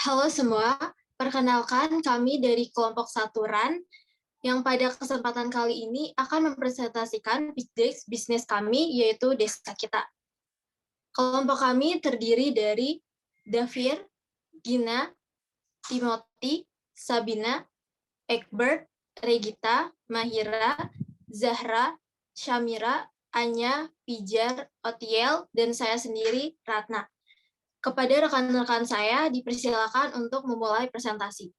Halo semua, perkenalkan kami dari kelompok Saturan yang pada kesempatan kali ini akan mempresentasikan bisnis kami, yaitu Desa Kita. Kelompok kami terdiri dari Davir, Gina, Timothy, Sabina, Egbert, Regita, Mahira, Zahra, Syamira, Anya, Pijar, Otiel, dan saya sendiri, Ratna. Kepada rekan-rekan saya, dipersilakan untuk memulai presentasi.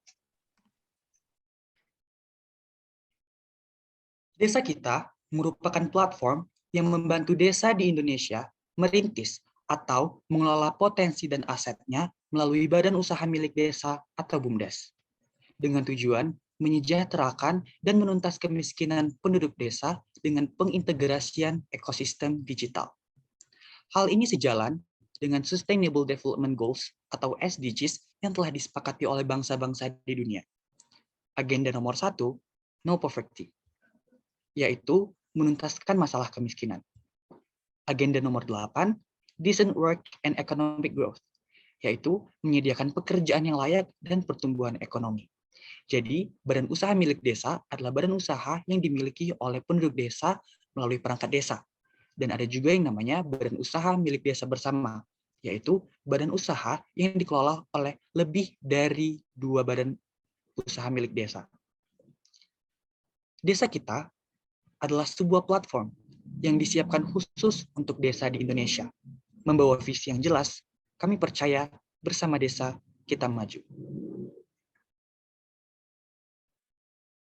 Desa Kita merupakan platform yang membantu desa di Indonesia merintis atau mengelola potensi dan asetnya melalui badan usaha milik desa atau BUMDes. Dengan tujuan menyejahterakan dan menuntas kemiskinan penduduk desa dengan pengintegrasian ekosistem digital. Hal ini sejalan dengan Sustainable Development Goals atau SDGs yang telah disepakati oleh bangsa-bangsa di dunia. Agenda nomor 1, No Poverty, yaitu menuntaskan masalah kemiskinan. Agenda nomor 8, Decent Work and Economic Growth, yaitu menyediakan pekerjaan yang layak dan pertumbuhan ekonomi. Jadi, badan usaha milik desa adalah badan usaha yang dimiliki oleh penduduk desa melalui perangkat desa. Dan ada juga yang namanya badan usaha milik desa bersama, yaitu badan usaha yang dikelola oleh lebih dari 2 badan usaha milik desa. Desa Kita adalah sebuah platform yang disiapkan khusus untuk desa di Indonesia. Membawa visi yang jelas, kami percaya bersama desa kita maju.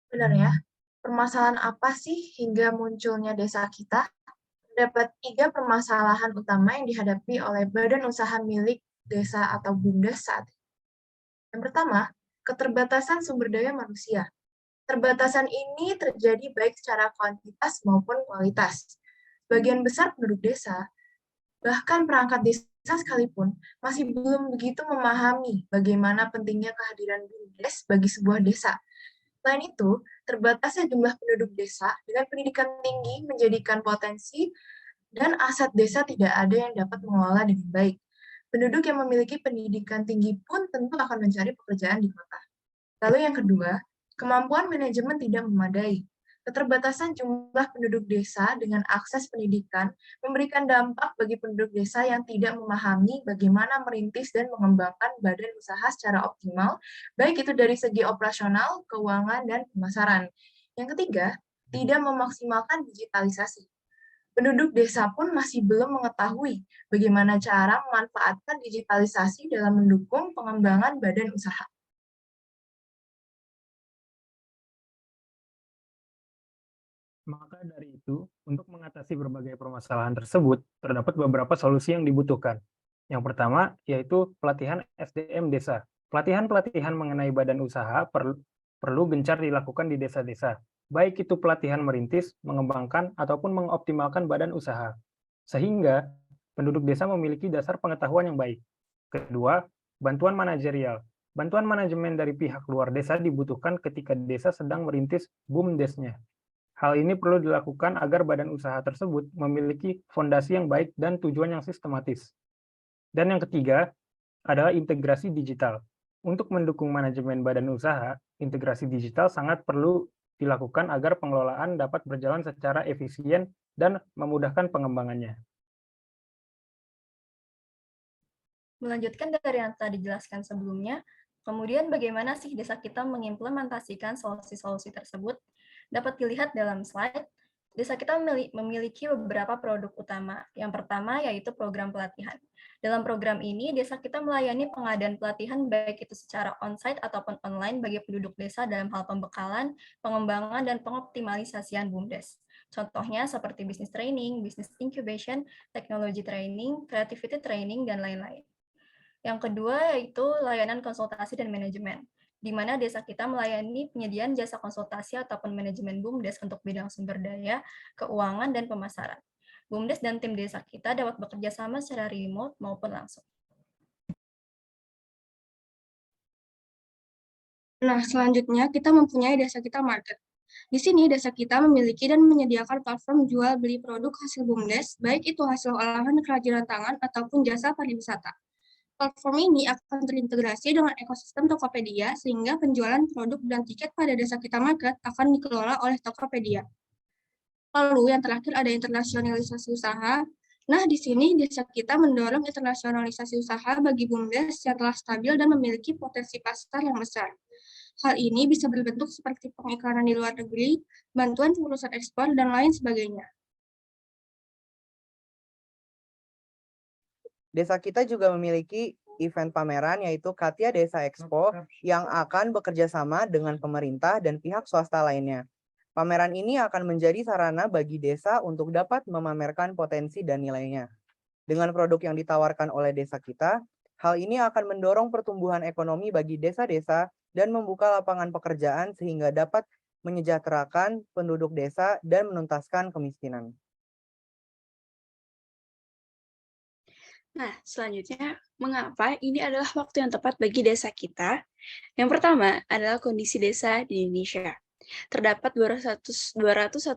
Benar ya, permasalahan apa sih hingga munculnya Desa Kita? Terdapat 3 permasalahan utama yang dihadapi oleh badan usaha milik desa atau BUMDes saat ini. Yang pertama, keterbatasan sumber daya manusia. Keterbatasan ini terjadi baik secara kuantitas maupun kualitas. Sebagian besar penduduk desa, bahkan perangkat desa sekalipun, masih belum begitu memahami bagaimana pentingnya kehadiran BUMDes bagi sebuah desa. Selain itu, terbatasnya jumlah penduduk desa dengan pendidikan tinggi menjadikan potensi dan aset desa tidak ada yang dapat mengelola dengan baik. Penduduk yang memiliki pendidikan tinggi pun tentu akan mencari pekerjaan di kota. Lalu yang kedua, kemampuan manajemen tidak memadai. Keterbatasan jumlah penduduk desa dengan akses pendidikan memberikan dampak bagi penduduk desa yang tidak memahami bagaimana merintis dan mengembangkan badan usaha secara optimal, baik itu dari segi operasional, keuangan, dan pemasaran. Yang ketiga, tidak memaksimalkan digitalisasi. Penduduk desa pun masih belum mengetahui bagaimana cara memanfaatkan digitalisasi dalam mendukung pengembangan badan usaha. Maka dari itu, untuk mengatasi berbagai permasalahan tersebut, terdapat beberapa solusi yang dibutuhkan. Yang pertama, yaitu pelatihan SDM desa. Pelatihan-pelatihan mengenai badan usaha perlu gencar dilakukan di desa-desa, baik itu pelatihan merintis, mengembangkan, ataupun mengoptimalkan badan usaha, sehingga penduduk desa memiliki dasar pengetahuan yang baik. Kedua, bantuan manajerial. Bantuan manajemen dari pihak luar desa dibutuhkan ketika desa sedang merintis BUMDes-nya. Hal ini perlu dilakukan agar badan usaha tersebut memiliki fondasi yang baik dan tujuan yang sistematis. Dan yang ketiga adalah integrasi digital. Untuk mendukung manajemen badan usaha, integrasi digital sangat perlu dilakukan agar pengelolaan dapat berjalan secara efisien dan memudahkan pengembangannya. Melanjutkan dari yang tadi dijelaskan sebelumnya, kemudian bagaimana sih desa kita mengimplementasikan solusi-solusi tersebut? Dapat dilihat dalam slide, desa kita memiliki beberapa produk utama. Yang pertama yaitu program pelatihan. Dalam program ini, desa kita melayani pengadaan pelatihan baik itu secara on-site ataupun online bagi penduduk desa dalam hal pembekalan, pengembangan, dan pengoptimalisasian BUMDes. Contohnya seperti business training, business incubation, technology training, creativity training, dan lain-lain. Yang kedua yaitu layanan konsultasi dan manajemen, di mana desa kita melayani penyediaan jasa konsultasi ataupun manajemen BUMDes untuk bidang sumber daya, keuangan, dan pemasaran. BUMDes dan tim desa kita dapat bekerja sama secara remote maupun langsung. Nah, selanjutnya kita mempunyai Desa Kita Market. Di sini desa kita memiliki dan menyediakan platform jual beli produk hasil BUMDes, baik itu hasil olahan kerajinan tangan ataupun jasa pariwisata. Platform ini akan terintegrasi dengan ekosistem Tokopedia sehingga penjualan produk dan tiket pada Desa Kita Market akan dikelola oleh Tokopedia. Lalu yang terakhir ada internasionalisasi usaha. Nah, di sini Desa Kita mendorong internasionalisasi usaha bagi BUMDes yang telah stabil dan memiliki potensi pasar yang besar. Hal ini bisa berbentuk seperti pengiklanan di luar negeri, bantuan pengurusan ekspor, dan lain sebagainya. Desa kita juga memiliki event pameran yaitu Katia Desa Expo yang akan bekerja sama dengan pemerintah dan pihak swasta lainnya. Pameran ini akan menjadi sarana bagi desa untuk dapat memamerkan potensi dan nilainya. Dengan produk yang ditawarkan oleh desa kita, hal ini akan mendorong pertumbuhan ekonomi bagi desa-desa dan membuka lapangan pekerjaan sehingga dapat menyejahterakan penduduk desa dan menuntaskan kemiskinan. Nah, selanjutnya, mengapa ini adalah waktu yang tepat bagi desa kita? Yang pertama adalah kondisi desa di Indonesia. Terdapat 201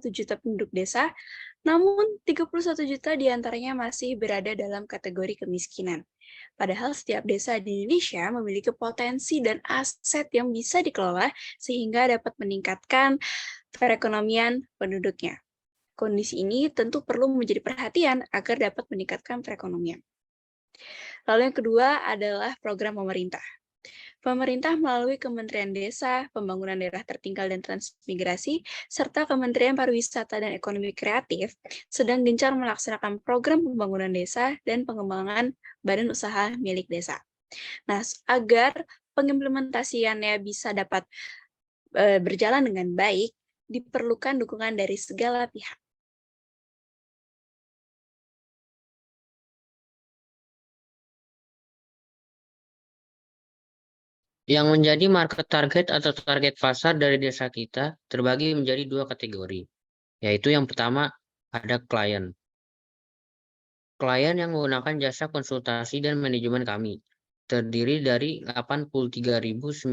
juta penduduk desa, namun 31 juta diantaranya masih berada dalam kategori kemiskinan. Padahal setiap desa di Indonesia memiliki potensi dan aset yang bisa dikelola sehingga dapat meningkatkan perekonomian penduduknya. Kondisi ini tentu perlu menjadi perhatian agar dapat meningkatkan perekonomian. Lalu yang kedua adalah program pemerintah. Pemerintah melalui Kementerian Desa, Pembangunan Daerah Tertinggal dan Transmigrasi, serta Kementerian Pariwisata dan Ekonomi Kreatif sedang gencar melaksanakan program pembangunan desa dan pengembangan badan usaha milik desa. Nah, agar pengimplementasiannya bisa dapat berjalan dengan baik, diperlukan dukungan dari segala pihak. Yang menjadi market target atau target pasar dari desa kita terbagi menjadi dua kategori, yaitu yang pertama ada klien. Klien yang menggunakan jasa konsultasi dan manajemen kami, terdiri dari 83.931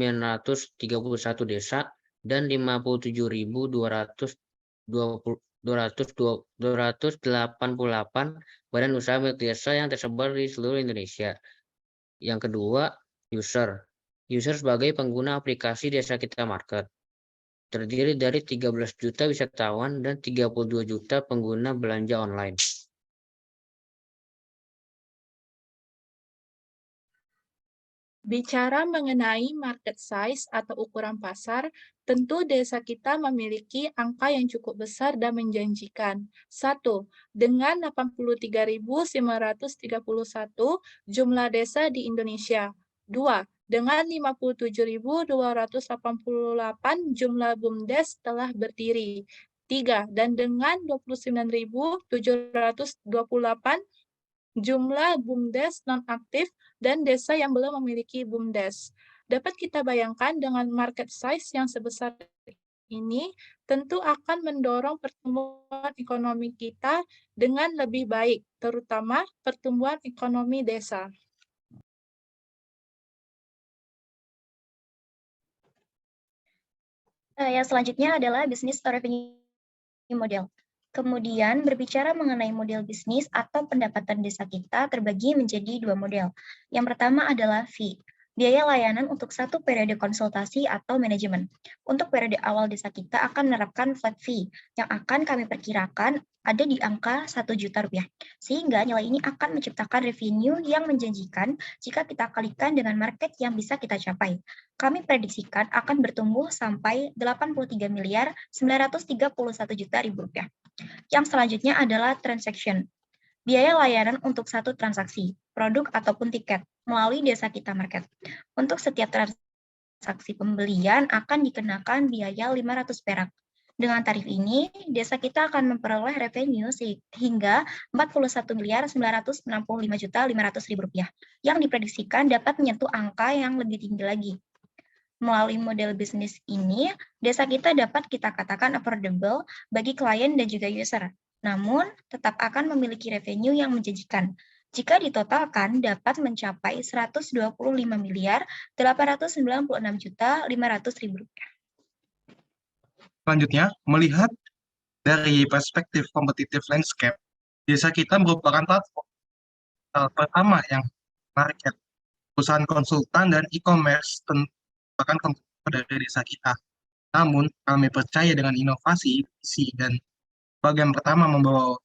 desa dan 57.288 badan usaha milik desa yang tersebar di seluruh Indonesia. Yang kedua, user. User sebagai pengguna aplikasi Desa Kita Market, terdiri dari 13 juta wisatawan dan 32 juta pengguna belanja online. Bicara mengenai market size atau ukuran pasar, tentu desa kita memiliki angka yang cukup besar dan menjanjikan. 1. Dengan 83.931 jumlah desa di Indonesia. 2. Dengan 57.288 jumlah BUMDes telah berdiri. 3. Dan dengan 29.728 jumlah BUMDes non-aktif dan desa yang belum memiliki BUMDes. Dapat kita bayangkan dengan market size yang sebesar ini, tentu akan mendorong pertumbuhan ekonomi kita dengan lebih baik, terutama pertumbuhan ekonomi desa. Yang selanjutnya adalah bisnis revenue model. Kemudian berbicara mengenai model bisnis atau pendapatan desa kita terbagi menjadi dua model. Yang pertama adalah fee, biaya layanan untuk satu periode konsultasi atau manajemen. Untuk periode awal desa kita akan menerapkan flat fee yang akan kami perkirakan ada di angka 1 juta rupiah. Sehingga nilai ini akan menciptakan revenue yang menjanjikan jika kita kalikan dengan market yang bisa kita capai. Kami prediksikan akan bertumbuh sampai 83.931.000.000 rupiah. Yang selanjutnya adalah transaction. Biaya layanan untuk satu transaksi, produk ataupun tiket melalui Desa Kita Market. Untuk setiap transaksi pembelian akan dikenakan biaya 500 perak. Dengan tarif ini, desa kita akan memperoleh revenue hingga 41.965.500.000 rupiah, yang diprediksikan dapat menyentuh angka yang lebih tinggi lagi. Melalui model bisnis ini, desa kita dapat kita katakan affordable bagi klien dan juga user, namun tetap akan memiliki revenue yang menjanjikan. Jika ditotalkan, dapat mencapai 125.896.500.000 rupiah. Selanjutnya, melihat dari perspektif competitive landscape, desa kita merupakan platform pertama yang market perusahaan konsultan dan e-commerce merupakan kompetitor dari desa kita. Namun, kami percaya dengan inovasi, visi, dan bagian pertama membawa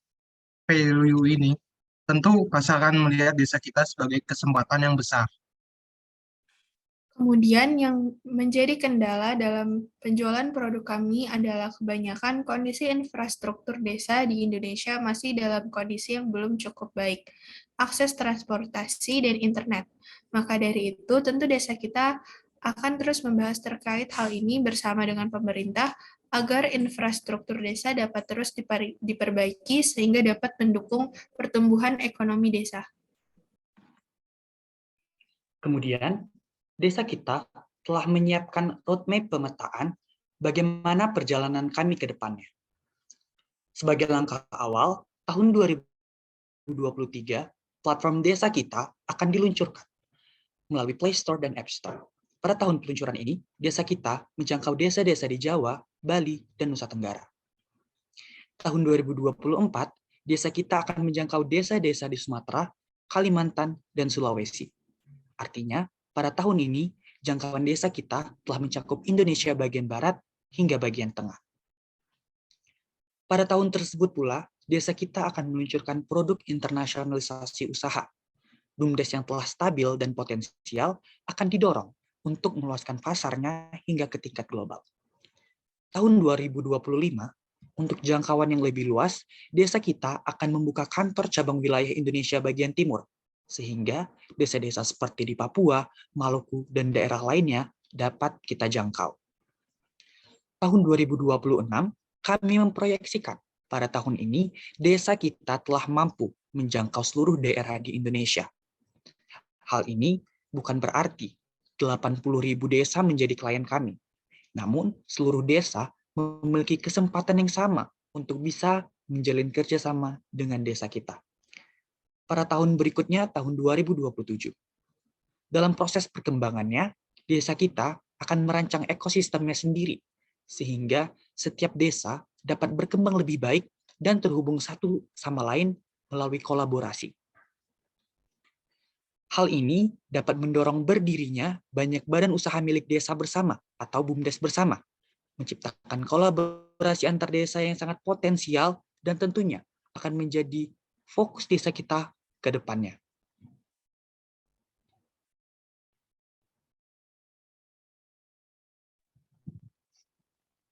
value ini, tentu pasar akan melihat desa kita sebagai kesempatan yang besar. Kemudian yang menjadi kendala dalam penjualan produk kami adalah kebanyakan kondisi infrastruktur desa di Indonesia masih dalam kondisi yang belum cukup baik, akses transportasi dan internet. Maka dari itu, tentu desa kita akan terus membahas terkait hal ini bersama dengan pemerintah agar infrastruktur desa dapat terus diperbaiki sehingga dapat mendukung pertumbuhan ekonomi desa. Kemudian, desa kita telah menyiapkan roadmap pemetaan bagaimana perjalanan kami ke depannya. Sebagai langkah awal, tahun 2023, platform desa kita akan diluncurkan melalui Play Store dan App Store. Pada tahun peluncuran ini, desa kita menjangkau desa-desa di Jawa, Bali, dan Nusa Tenggara. Tahun 2024, desa kita akan menjangkau desa-desa di Sumatera, Kalimantan, dan Sulawesi. Artinya, pada tahun ini, jangkauan desa kita telah mencakup Indonesia bagian barat hingga bagian tengah. Pada tahun tersebut pula, desa kita akan meluncurkan produk internasionalisasi usaha. BUMDes yang telah stabil dan potensial akan didorong untuk meluaskan pasarnya hingga ke tingkat global. Tahun 2025, untuk jangkauan yang lebih luas, desa kita akan membuka kantor cabang wilayah Indonesia bagian timur, sehingga desa-desa seperti di Papua, Maluku, dan daerah lainnya dapat kita jangkau. Tahun 2026, kami memproyeksikan pada tahun ini desa kita telah mampu menjangkau seluruh daerah di Indonesia. Hal ini bukan berarti 80.000 desa menjadi klien kami, namun seluruh desa memiliki kesempatan yang sama untuk bisa menjalin kerjasama dengan desa kita. Pada tahun berikutnya, tahun 2027. Dalam proses perkembangannya, desa kita akan merancang ekosistemnya sendiri, sehingga setiap desa dapat berkembang lebih baik dan terhubung satu sama lain melalui kolaborasi. Hal ini dapat mendorong berdirinya banyak badan usaha milik desa bersama atau BUMDes bersama, menciptakan kolaborasi antar desa yang sangat potensial dan tentunya akan menjadi fokus desa kita ke depannya.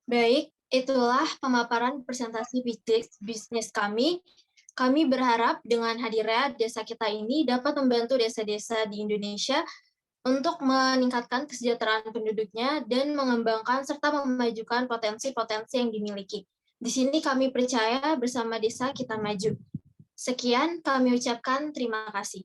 Baik, itulah pemaparan presentasi bisnis kami. Kami berharap dengan hadirnya desa kita ini dapat membantu desa-desa di Indonesia untuk meningkatkan kesejahteraan penduduknya dan mengembangkan serta memajukan potensi-potensi yang dimiliki. Di sini kami percaya bersama desa kita maju. Sekian kami ucapkan terima kasih.